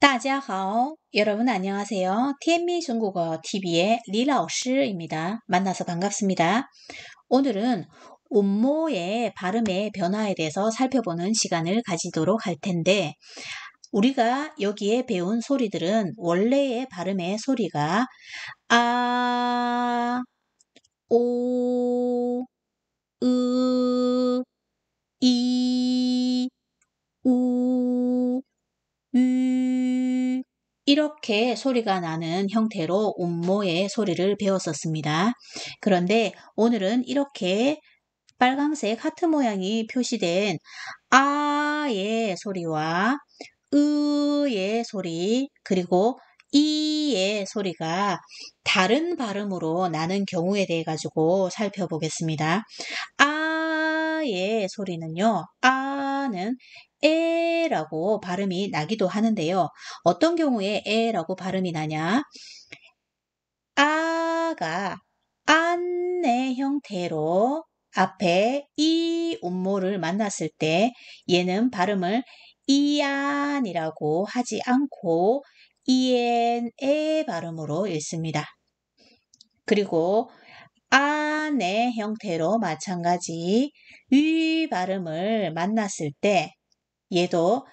大家好, 여러분 안녕하세요. TMI 중국어 TV의 리라오스입니다. 만나서 반갑습니다. 오늘은 음모의 발음의 변화에 대해서 살펴보는 시간을 가지도록 할 텐데, 우리가 여기에 배운 소리들은 원래의 발음의 소리가 아, 오, 으, 이, 우, 이렇게 소리가 나는 형태로 음모의 소리를 배웠었습니다. 그런데 오늘은 이렇게 빨강색 하트 모양이 표시된 아의 소리와 으의 소리, 그리고 이의 소리가 다른 발음으로 나는 경우에 대해 가지고 살펴보겠습니다. 아의 소리는요, 아는 에라고 발음이 나기도 하는데요. 어떤 경우에 에라고 발음이 나냐? 아가 안의 형태로 앞에 이 음모를 만났을 때 얘는 발음을 이안이라고 하지 않고 이엔의 발음으로 읽습니다. 그리고 안의 형태로 마찬가지 위 발음을 만났을 때 얘도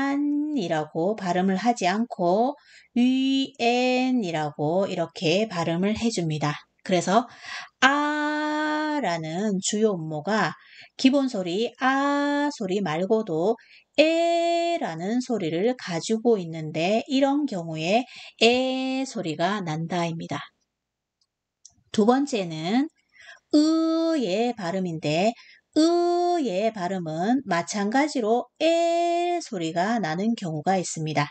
위안이라고 발음을 하지 않고 위엔이라고 이렇게 발음을 해줍니다. 그래서 아라는 주요 음모가 기본 소리 아 소리 말고도 에라는 소리를 가지고 있는데, 이런 경우에 에 소리가 난다입니다. 두 번째는 으의 발음인데, 으의 발음은 마찬가지로 에 소리가 나는 경우가 있습니다.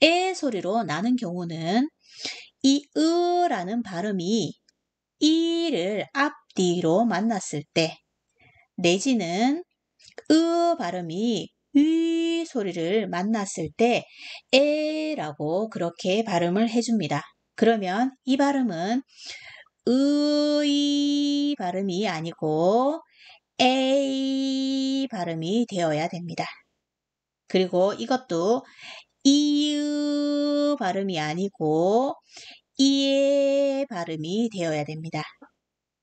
에 소리로 나는 경우는 이 으라는 발음이 이를 앞뒤로 만났을 때, 내지는 으 발음이 위 소리를 만났을 때 에라고 그렇게 발음을 해줍니다. 그러면 이 발음은 의 발음이 아니고 에이 발음이 되어야 됩니다. 그리고 이것도 이의 발음이 아니고 이의 발음이 되어야 됩니다.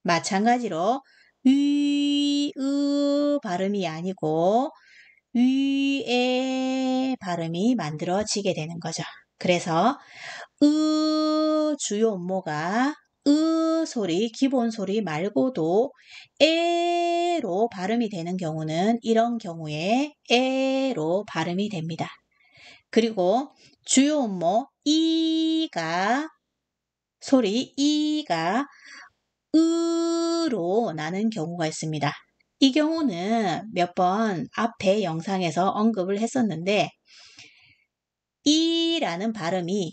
마찬가지로 위의 발음이 아니고 위의 발음이 만들어지게 되는 거죠. 그래서 주요 음모가 소리, 기본 소리 말고도 에로 발음이 되는 경우는 이런 경우에 에로 발음이 됩니다. 그리고 주요 음모 소리 이가 으로 나는 경우가 있습니다. 이 경우는 몇 번 앞에 영상에서 언급을 했었는데, 이라는 발음이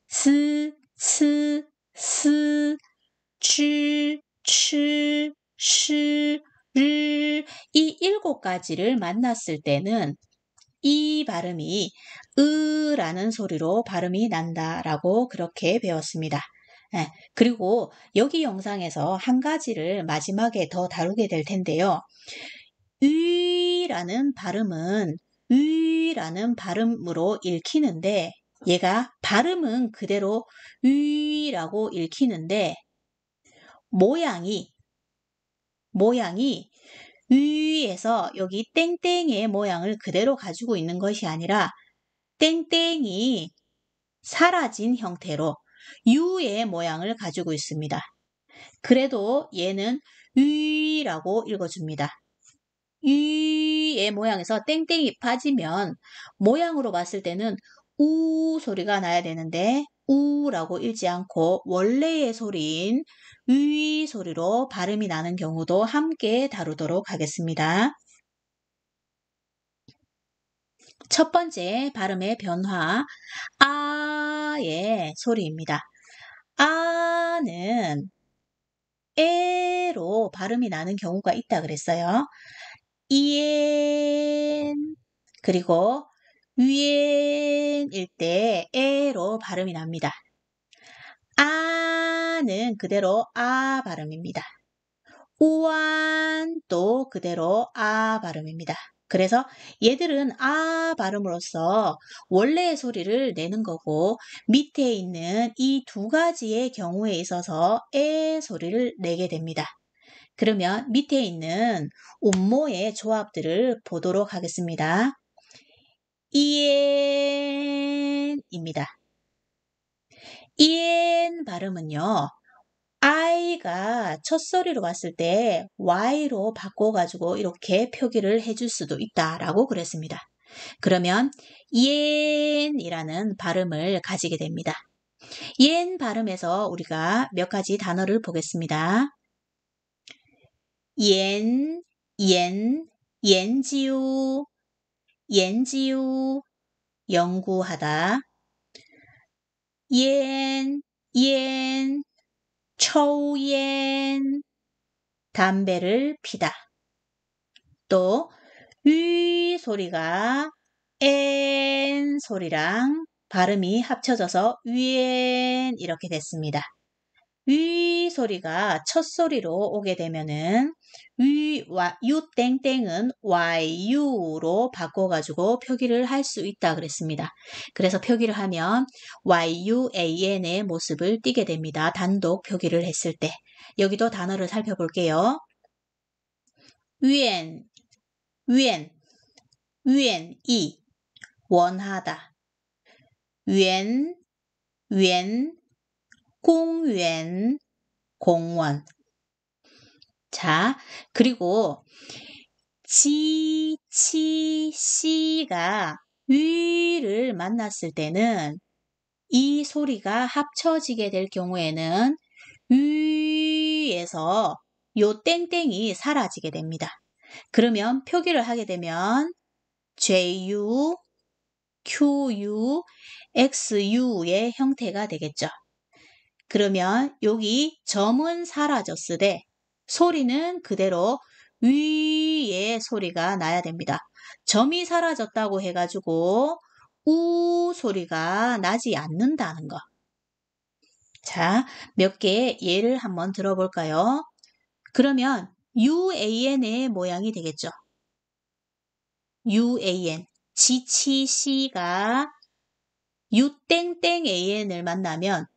스, 스, 스, 치, 치, 시, 르, 이 7가지를 만났을 때는 이 발음이 으라는 소리로 발음이 난다라고 그렇게 배웠습니다. 그리고 여기 영상에서 한 가지를 마지막에 더 다루게 될 텐데요. 위라는 발음으로 읽히는데, 얘가 발음은 그대로 위라고 읽히는데 모양이 위에서 여기 땡땡의 모양을 그대로 가지고 있는 것이 아니라 땡땡이 사라진 형태로 유의 모양을 가지고 있습니다. 그래도 얘는 위라고 읽어줍니다. 위의 모양에서 땡땡이 빠지면 모양으로 봤을 때는 우 소리가 나야 되는데 우라고 읽지 않고 원래의 소리인 위 소리로 발음이 나는 경우도 함께 다루도록 하겠습니다. 첫 번째 발음의 변화, 아의 소리입니다. 아는 에로 발음이 나는 경우가 있다 그랬어요. 이엔 그리고 위엔일 때 에로 발음이 납니다. 아는 그대로 아 발음입니다. 우안도 그대로 아 발음입니다. 그래서 얘들은 아 발음으로써 원래의 소리를 내는 거고 밑에 있는 이 두 가지의 경우에 있어서 에 소리를 내게 됩니다. 그러면 밑에 있는 음모의 조합들을 보도록 하겠습니다. 이엔입니다. 이엔 발음은요. I가 첫 소리로 왔을 때 Y로 바꿔가지고 이렇게 표기를 해줄 수도 있다라고 그랬습니다. 그러면 옌이라는 발음을 가지게 됩니다. 옌 발음에서 우리가 몇 가지 단어를 보겠습니다. 옌, 옌, 옌지우, 옌지우, 연구하다. 옌, 옌, 초옌, 담배를 피다. 또 위 소리가 엔 소리랑 발음이 합쳐져서 위엔 이렇게 됐습니다. 위 소리가 첫 소리로 오게 되면은 유 땡땡은 yu로 바꿔가지고 표기를 할 수 있다 그랬습니다. 그래서 표기를 하면 yuan의 모습을 띠게 됩니다. 단독 표기를 했을 때. 여기도 단어를 살펴볼게요. 위엔, 위엔, 위엔이 원하다. 위엔, 위엔, 공원, 공원. 자, 그리고 지, 치, 시가 위를 만났을 때는 이 소리가 합쳐지게 될 경우에는 위에서 요 땡땡이 사라지게 됩니다. 그러면 표기를 하게 되면 JU, QU, XU의 형태가 되겠죠. 그러면 여기 점은 사라졌을 때 소리는 그대로 위의 소리가 나야 됩니다. 점이 사라졌다고 해가지고 우 소리가 나지 않는다는 거. 자, 몇 개의 예를 한번 들어볼까요? 그러면 UAN의 모양이 되겠죠. UAN. 지치씨가 UAN을 만나면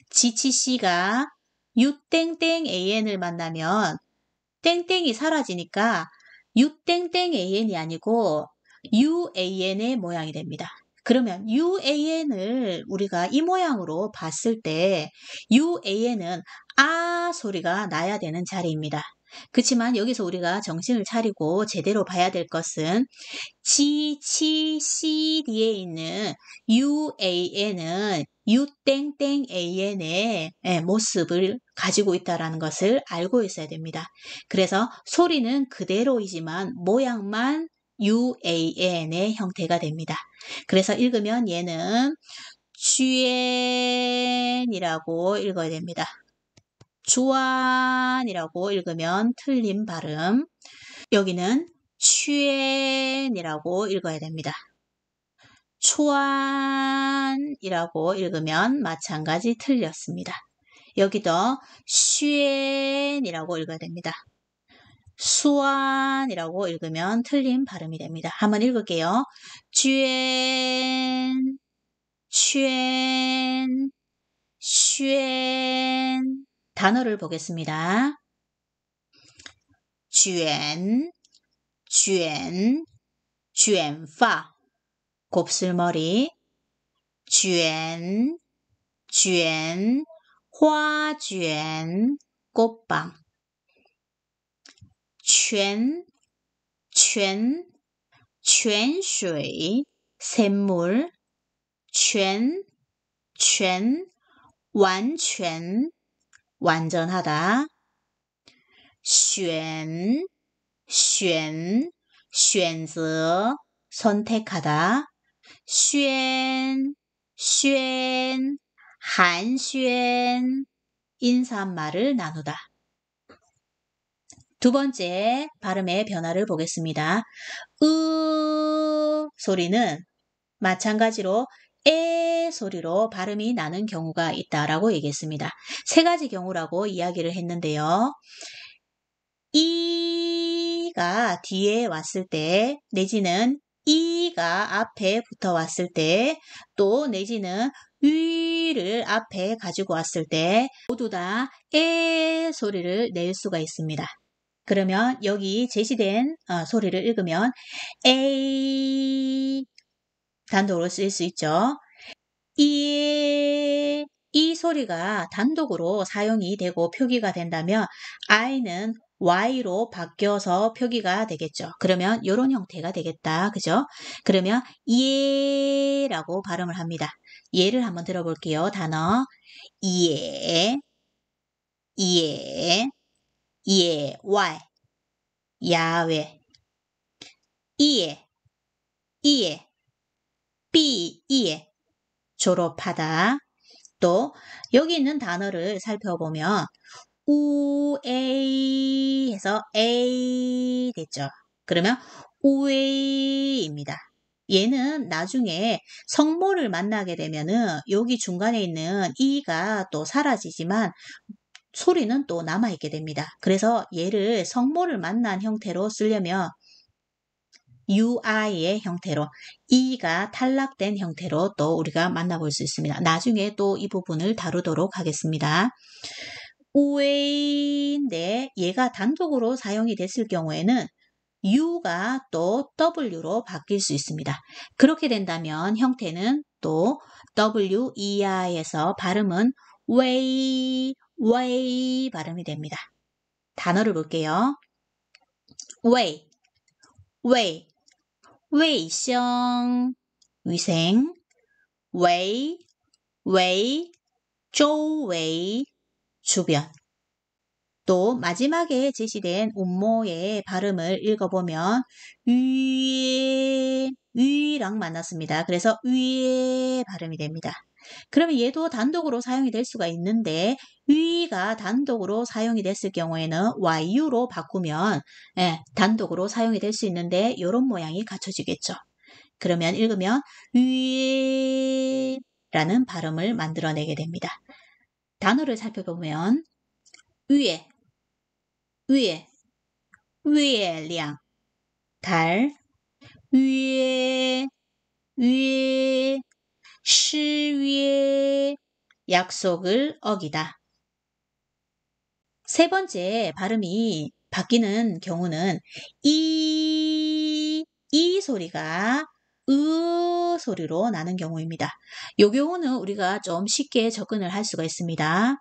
지치씨가 UAN을 만나면 땡땡이 사라지니까 UAN이 아니고 UAN의 모양이 됩니다. 그러면 UAN을 우리가 이 모양으로 봤을 때 UAN은 아 소리가 나야 되는 자리입니다. 그렇지만 여기서 우리가 정신을 차리고 제대로 봐야 될 것은 지, 치, 시 뒤에 있는 UAN은 UAN의 모습을 가지고 있다는 것을 알고 있어야 됩니다. 그래서 소리는 그대로이지만 모양만 UAN의 형태가 됩니다. 그래서 읽으면 얘는 쥐엔이라고 읽어야 됩니다. 주안이라고 읽으면 틀린 발음. 여기는 취엔이라고 읽어야 됩니다. 초안이라고 읽으면 마찬가지 틀렸습니다. 여기도 슈엔이라고 읽어야 됩니다. 수안이라고 읽으면 틀린 발음이 됩니다. 한번 읽을게요. 쥐엔, 쉔, 쉔. 단어를 보겠습니다. 쥐엔, 쥐엔, 쥐엔파, 곱슬머리. 쥐엔, 쥐엔, 화쥐엔, 꽃밤. ჩვენ, ჩვენ, 泉水, 샘물. ჩვენ, ჩვენ, 完全, 완전하다. 选, 选, 选择, 선택하다. 宣, 宣, 寒暄, 인사말을 나누다. 두 번째 발음의 변화를 보겠습니다. 으 소리는 마찬가지로 에 소리로 발음이 나는 경우가 있다라고 얘기했습니다. 세 가지 경우라고 이야기를 했는데요. 이 A가 뒤에 왔을 때, 내지는 E가 앞에 붙어 왔을 때, 또 내지는 위를 앞에 가지고 왔을 때 모두 다 에 소리를 낼 수가 있습니다. 그러면 여기 제시된 소리를 읽으면 A 단독으로 쓰일 수 있죠. 이 소리가 단독으로 사용이 되고 표기가 된다면 I는 Y로 바뀌어서 표기가 되겠죠. 그러면 이런 형태가 되겠다. 그죠? 그러면 예라고 발음을 합니다. 예를 한번 들어볼게요. 단어 예, 예, 예, Y, 야외, 이에, 이에, 삐, 이에, 졸업하다. 또 여기 있는 단어를 살펴보면 우에이 해서 에이 됐죠. 그러면 우에이입니다. 얘는 나중에 성모를 만나게 되면은 여기 중간에 있는 이가 또 사라지지만 소리는 또 남아있게 됩니다. 그래서 얘를 성모를 만난 형태로 쓰려면 UI의 형태로 E가 탈락된 형태로 또 우리가 만나볼 수 있습니다. 나중에 또 이 부분을 다루도록 하겠습니다. 우웨이인데 얘가 단독으로 사용이 됐을 경우에는 U가 또 W로 바뀔 수 있습니다. 그렇게 된다면 형태는 또 WEI에서 발음은 way 발음이 됩니다. 단어를 볼게요. way, way, 卫生, 위생, 围,围, 周围, 주변. 또 마지막에 제시된 음모의 발음을 읽어보면 위랑 만났습니다. 그래서 위의 발음이 됩니다. 그러면 얘도 단독으로 사용이 될 수가 있는데 위가 단독으로 사용이 됐을 경우에는 yu로 바꾸면 단독으로 사용이 될 수 있는데 이런 모양이 갖춰지겠죠. 그러면 읽으면 위에라는 발음을 만들어내게 됩니다. 단어를 살펴보면 위에, 위에, 위에量, 달, 위에, 위에, 시위에, 약속을 어기다. 세 번째 발음이 바뀌는 경우는 이 소리가 으 소리로 나는 경우입니다. 이 경우는 우리가 좀 쉽게 접근을 할 수가 있습니다.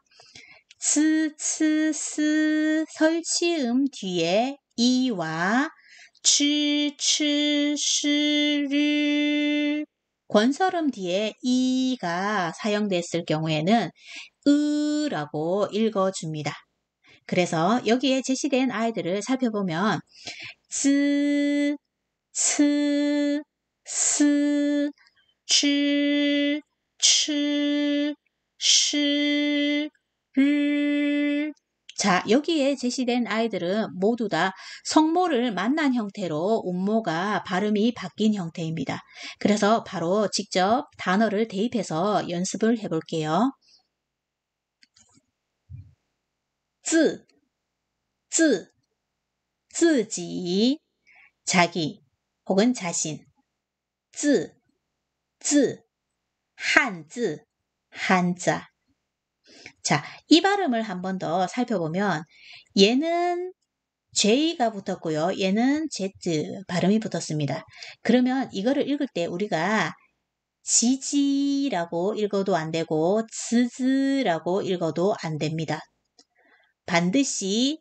츠, 츠, 스 설치음 뒤에 이와 치, 치, 시를 권설음 뒤에 이가 사용됐을 경우에는 으라고 읽어줍니다. 그래서 여기에 제시된 아이들을 살펴보면 츠, 츠, 스, 치, 치, 시, 를. 자, 여기에 제시된 아이들은 모두 다 성모를 만난 형태로 음모가 발음이 바뀐 형태입니다. 그래서 바로 직접 단어를 대입해서 연습을 해볼게요. 自, 自, 自己, 자기 혹은 자신. 自, 自, 汉字, 한자. 자, 이 발음을 한 번 더 살펴보면 얘는 J가 붙었고요. 얘는 Z 발음이 붙었습니다. 그러면 이거를 읽을 때 우리가 지지라고 읽어도 안 되고 즈즈라고 읽어도 안 됩니다. 반드시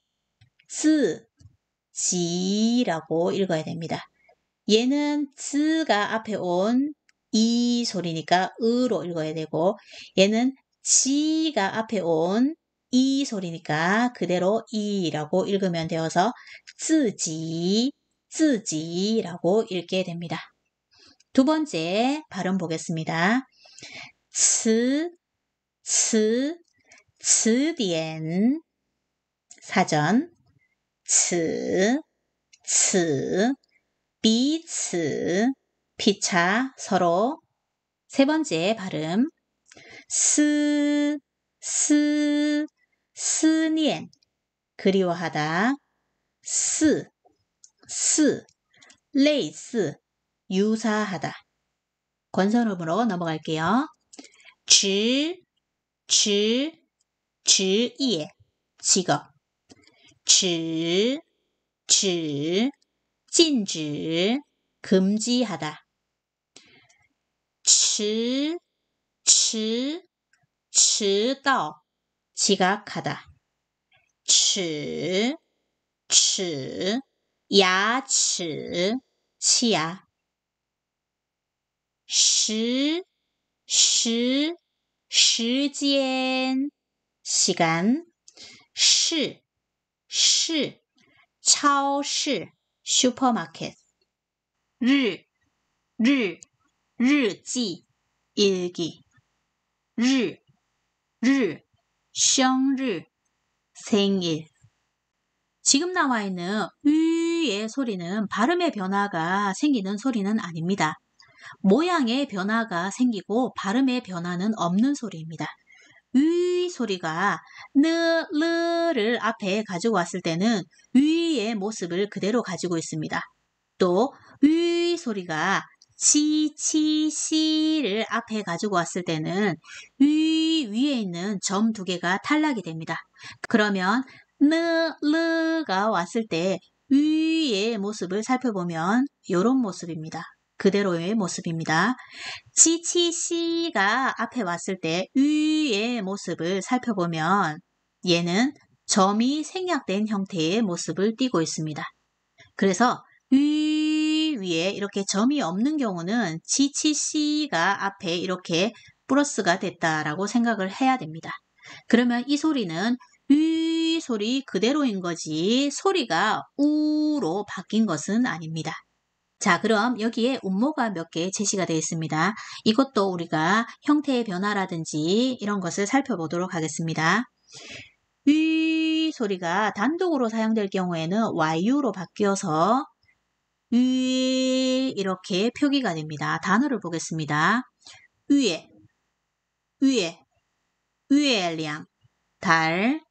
지라고 읽어야 됩니다. 얘는 즈가 앞에 온 이 소리니까 으로 읽어야 되고 얘는 지가 앞에 온 이 소리니까 그대로 이라고 읽으면 되어서 즈지라고 읽게 됩니다. 두 번째 발음 보겠습니다. 츠, 츠,词典 사전, 此, 彼此, 피차, 서로. 세 번째 발음,思念, 그리워하다, 스, 레이스, 유사하다. 권선음으로 넘어갈게요. 질,职业, 직업. 止,禁止, 금지하다. 迟到, 지각하다. 齿,牙齿, 치아. 时间, 시간. 市,超市, 슈퍼마켓. 日, 日记, 일기. 日, 生日, 생일. 지금 나와 있는 으의 소리는 발음의 변화가 생기는 소리는 아닙니다. 모양의 변화가 생기고 발음의 변화는 없는 소리입니다. 의 소리가 르를 앞에 가지고 왔을 때는 의의 모습을 그대로 가지고 있습니다. 또 의 소리가 시를 앞에 가지고 왔을 때는 의 위에 있는 점 두 개가 탈락이 됩니다. 그러면 르가 왔을 때 의의 모습을 살펴보면 이런 모습입니다. 그대로의 모습입니다. 시가 앞에 왔을 때 의의 모습을 살펴보면 얘는 점이 생략된 형태의 모습을 띠고 있습니다. 그래서 의 위에 이렇게 점이 없는 경우는 시가 앞에 이렇게 플러스가 됐다라고 생각을 해야 됩니다. 그러면 이 소리는 의 소리 그대로인 거지 소리가 우로 바뀐 것은 아닙니다. 자, 그럼 여기에 음모가 몇 개 제시가 되어 있습니다. 이것도 우리가 형태의 변화라든지 이런 것을 살펴보도록 하겠습니다. 의 소리가 단독으로 사용될 경우에는 YU로 바뀌어서 이렇게 표기가 됩니다. 단어를 보겠습니다. 위에, 위에량, 달.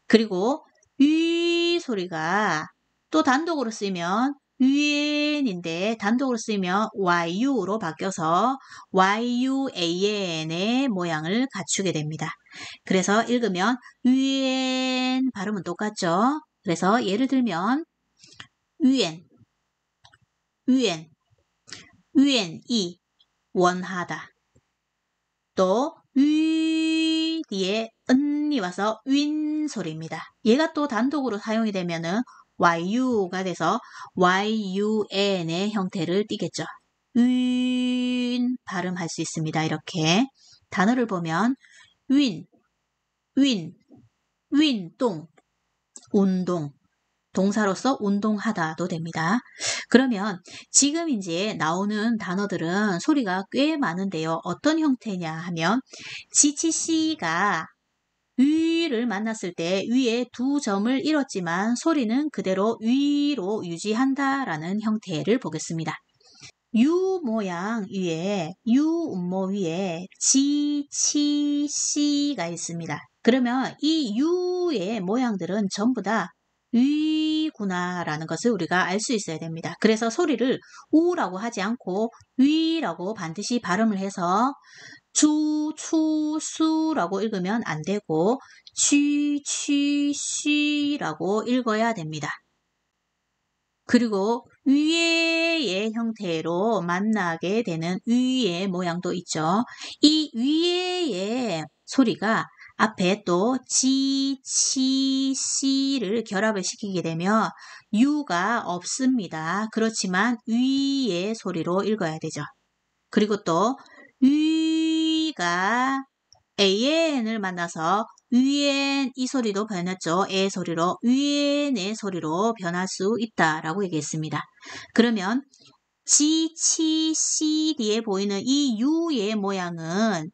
그리고 위 소리가 또 단독으로 쓰이면 위엔인데 단독으로 쓰이면 YU로 바뀌어서 YUAN의 모양을 갖추게 됩니다. 그래서 읽으면 위엔 발음은 똑같죠. 그래서 예를 들면 위엔이 원하다. 또 위 뒤에 은이 와서 윈 소리입니다. 얘가 또 단독으로 사용이 되면은 YU가 돼서 YUN의 형태를 띠겠죠. 윈 발음할 수 있습니다. 이렇게 단어를 보면 윈동, 운동, 동사로서 운동하다도 됩니다. 그러면 지금 이제 나오는 단어들은 소리가 꽤 많은데요. 어떤 형태냐 하면 지치씨가 위를 만났을 때 위에 두 점을 잃었지만 소리는 그대로 위로 유지한다라는 형태를 보겠습니다. 유 모양 위에 유 음모 위에 지, 치, 씨가 있습니다. 그러면 이 유의 모양들은 전부 다 위구나라는 것을 우리가 알 수 있어야 됩니다. 그래서 소리를 우라고 하지 않고 위라고 반드시 발음을 해서 추, 수라고 읽으면 안 되고 쉬라고 읽어야 됩니다. 그리고 위의 형태로 만나게 되는 위의 모양도 있죠. 이 위의 소리가 앞에 또 지, 치, 씨를 결합을 시키게 되면 유가 없습니다. 그렇지만 위의 소리로 읽어야 되죠. 그리고 또 위가 AN을 만나서 위엔 이 소리도 변했죠. 에 소리로 위엔의 소리로 변할 수 있다라고 얘기했습니다. 그러면 지, 치, 씨 뒤에 보이는 이 유의 모양은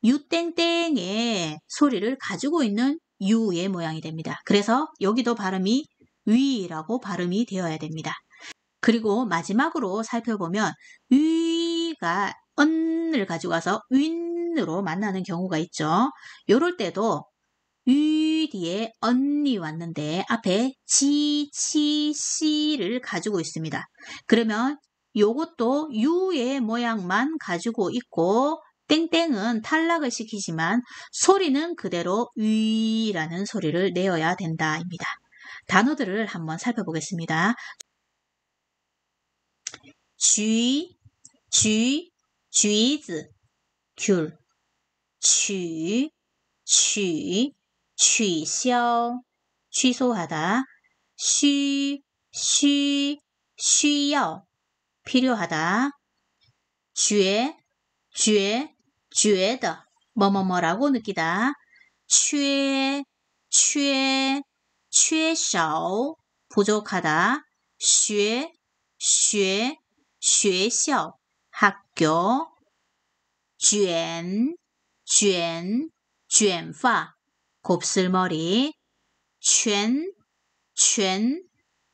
유땡땡의 소리를 가지고 있는 유의 모양이 됩니다. 그래서 여기도 발음이 위라고 발음이 되어야 됩니다. 그리고 마지막으로 살펴보면 위가 은을 가지고 와서 윈으로 만나는 경우가 있죠. 요럴 때도 위 뒤에 언니 왔는데 앞에 지, 치, 시를 가지고 있습니다. 그러면 요것도 유의 모양만 가지고 있고 땡땡은 탈락을 시키지만 소리는 그대로 위라는 소리를 내어야 된다입니다. 단어들을 한번 살펴보겠습니다. 쥐, 쥐, 쥐즈, 귤, 취, 취, 취消, 취소하다, 쉬, 쉬, 쉬要, 필요하다, 쥐, 쥐, 觉得, 뭐뭐뭐라고 느끼다, 缺, 缺, 缺少, 부족하다, 学, 学, 学校, 학교, 卷, 卷, 卷发, 곱슬머리, 泉, 泉,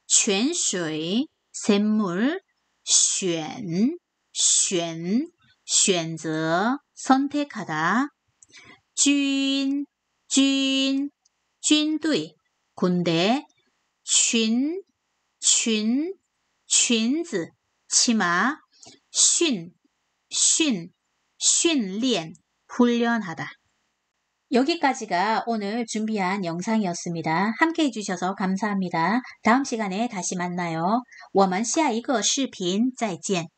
泉水, 샘물, 选, 选, 选择, 선택하다, 军, 军, 军队, 군대, 群, 群, 裙子, 치마, 训, 训, 训练, 훈련하다. 여기까지가 오늘 준비한 영상이었습니다. 함께 해주셔서 감사합니다. 다음 시간에 다시 만나요. 我们下一个视频再见。